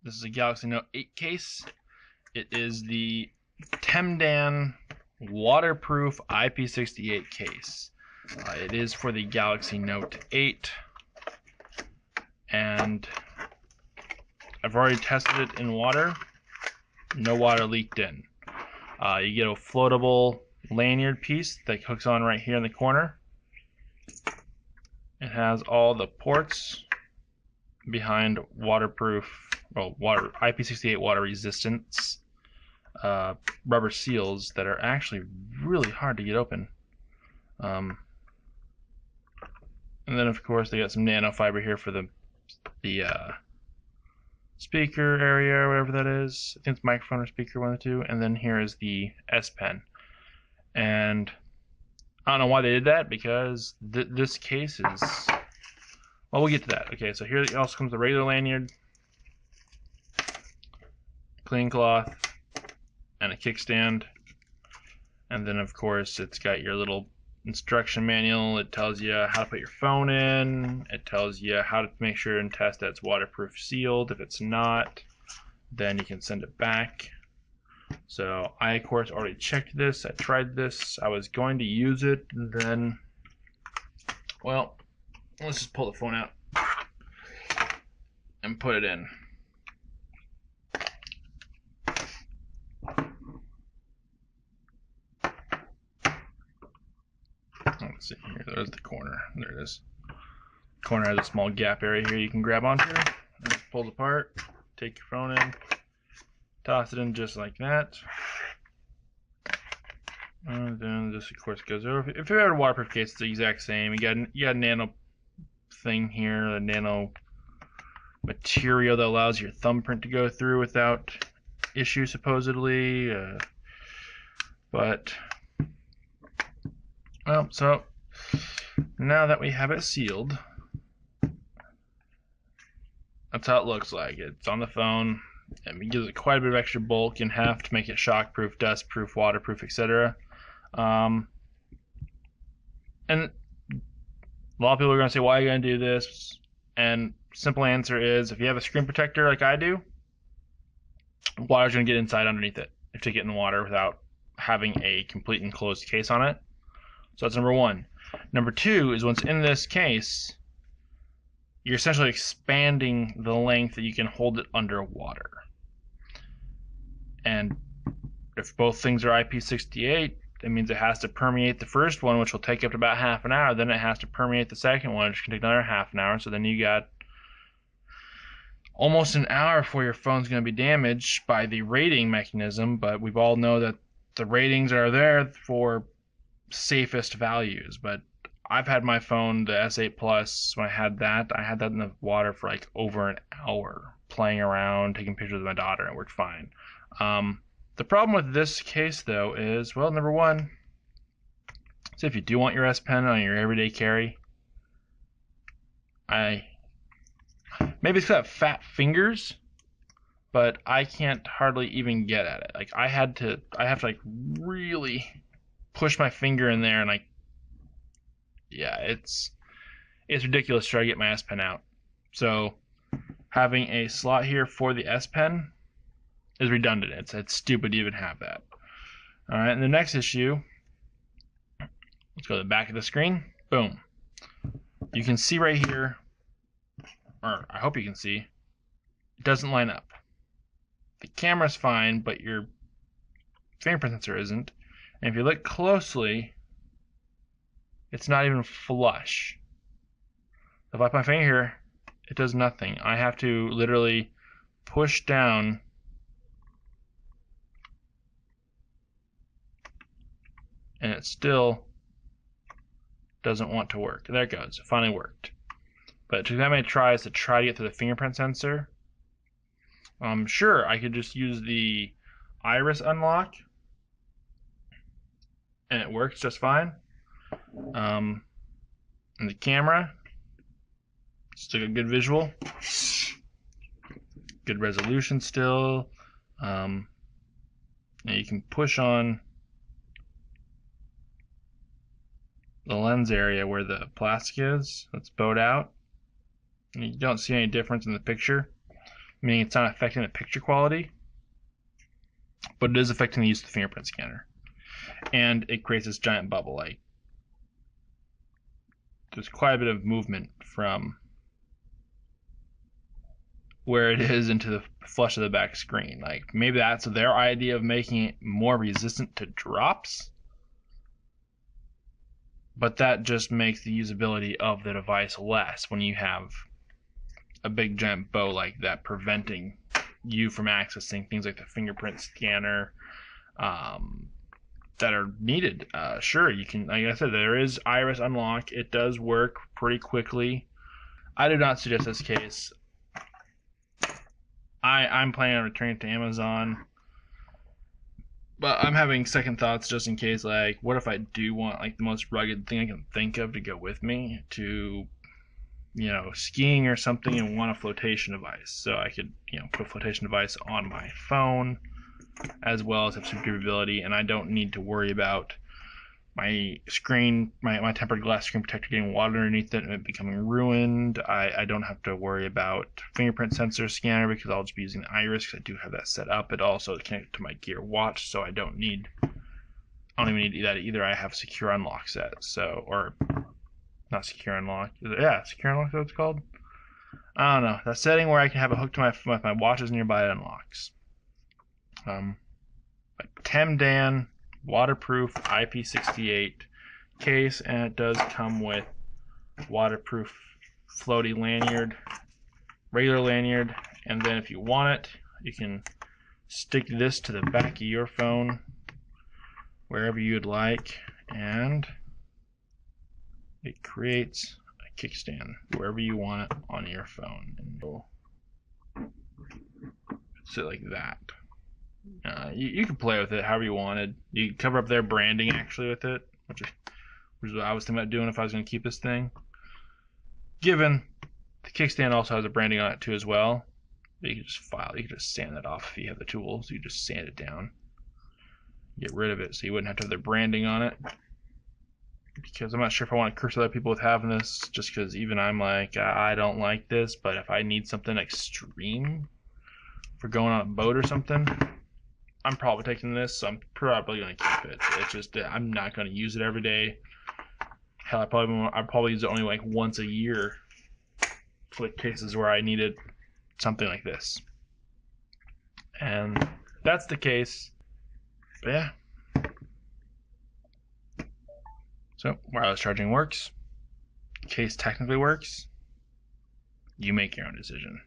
This is a Galaxy Note 8 case. It is the Temdan waterproof IP68 case. It is for the Galaxy Note 8, and I've already tested it in water. No water leaked in. You get a floatable lanyard piece that hooks on right here in the corner. It has all the ports behind waterproof, IP68 water resistance rubber seals that are actually really hard to get open. And then of course they got some nanofiber here for the speaker area or whatever that is. I think it's microphone or speaker, one of the two. And then here is the S Pen. And I don't know why they did that, because this case is, well, we'll get to that. Okay, so here also comes the regular lanyard, clean cloth, and a kickstand. And then of course it's got your little instruction manual. It tells you how to put your phone in. It tells you how to make sure and test that it's waterproof sealed. If it's not, then you can send it back. So I of course already checked this. I tried this. I was going to use it, and then, well, let's just pull the phone out and put it in. Let's see here. There's the corner. There it is. The corner has a small gap area here you can grab onto. And it pulls apart. Take your phone in. Toss it in just like that. And then this, of course, goes over. If you have a waterproof case, it's the exact same. You got a nano thing here, a nano material that allows your thumbprint to go through without issue, supposedly. But well, so now that we have it sealed, that's how it looks like. It's on the phone. It gives it quite a bit of extra bulk in half to make it shockproof, dustproof, waterproof, etc. And a lot of people are going to say, why are you going to do this? And simple answer is, if you have a screen protector like I do, water's going to get inside underneath it if you get in the water without having a complete enclosed case on it. So that's number one. Number two is, once in this case, you're essentially expanding the length that you can hold it underwater. And if both things are IP68, it means it has to permeate the first one, which will take up to about half an hour. Then it has to permeate the second one, which can take another half an hour. So then you got almost an hour before your phone's going to be damaged by the rating mechanism. But we all know that the ratings are there for safest values. But I've had my phone, the S8 Plus, when I had that in the water for like over an hour, playing around, taking pictures with my daughter, and it worked fine. The problem with this case, though, is, well, number one, so if you do want your S Pen on your everyday carry, maybe it's got fat fingers, but I can't hardly even get at it. Like I have to like really push my finger in there, and it's ridiculous to try to get my S Pen out. So having a slot here for the S Pen is redundant. It's stupid to even have that. All right, and the next issue, let's go to the back of the screen. Boom. You can see right here, or I hope you can see, it doesn't line up. The camera's fine, but your fingerprint sensor isn't. And if you look closely, it's not even flush. If I put my finger here, it does nothing. I have to literally push down and it still doesn't want to work. There it goes. It finally worked. But to that many tries to try to get through the fingerprint sensor, sure, I could just use the iris unlock and it works just fine. And the camera, still a good visual, good resolution still. Now you can push on the lens area where the plastic is, that's bowed out, and you don't see any difference in the picture. meaning it's not affecting the picture quality, but it is affecting the use of the fingerprint scanner. And it creates this giant bubble. Like, there's quite a bit of movement from where it is into the flush of the back screen. Like, maybe that's their idea of making it more resistant to drops, but that just makes the usability of the device less when you have a big giant bow like that preventing you from accessing things like the fingerprint scanner that are needed. Sure, you can, like I said, there is iris unlock. It does work pretty quickly. I do not suggest this case. I'm planning on returning it to Amazon, but I'm having second thoughts just in case. Like, what if I do want like the most rugged thing I can think of to go with me to, you know, skiing or something, and want a flotation device, so I could, you know, put a flotation device on my phone as well as have some durability, and I don't need to worry about my screen, my tempered glass screen protector getting water underneath it and it becoming ruined. I don't have to worry about fingerprint sensor scanner because I'll just be using the iris because I do have that set up. It also is connected to my Gear watch, so I don't even need that either. I have secure unlock set, so, or not secure unlock. Yeah, secure unlock is what it's called. I don't know. That setting where I can have it hooked to my watches nearby, it unlocks. Temdan waterproof IP68 case, and it does come with waterproof floaty lanyard, regular lanyard, and then if you want it, you can stick this to the back of your phone wherever you'd like, and it creates a kickstand wherever you want it on your phone, and it'll sit like that. You can play with it however you wanted. You can cover up their branding actually with it, which is what I was thinking about doing if I was going to keep this thing. Given the kickstand also has a branding on it too as well, you can just sand that off if you have the tools. You just sand it down, get rid of it, so you wouldn't have to have their branding on it. Because I'm not sure if I want to curse other people with having this, just because even I'm like, I don't like this, but if I need something extreme for going on a boat or something, I'm probably taking this, so I'm probably going to keep it. It's just that I'm not going to use it every day. Hell, I probably use it only like once a year for cases where I needed something like this. And that's the case. But yeah. So, wireless charging works. Case technically works. You make your own decision.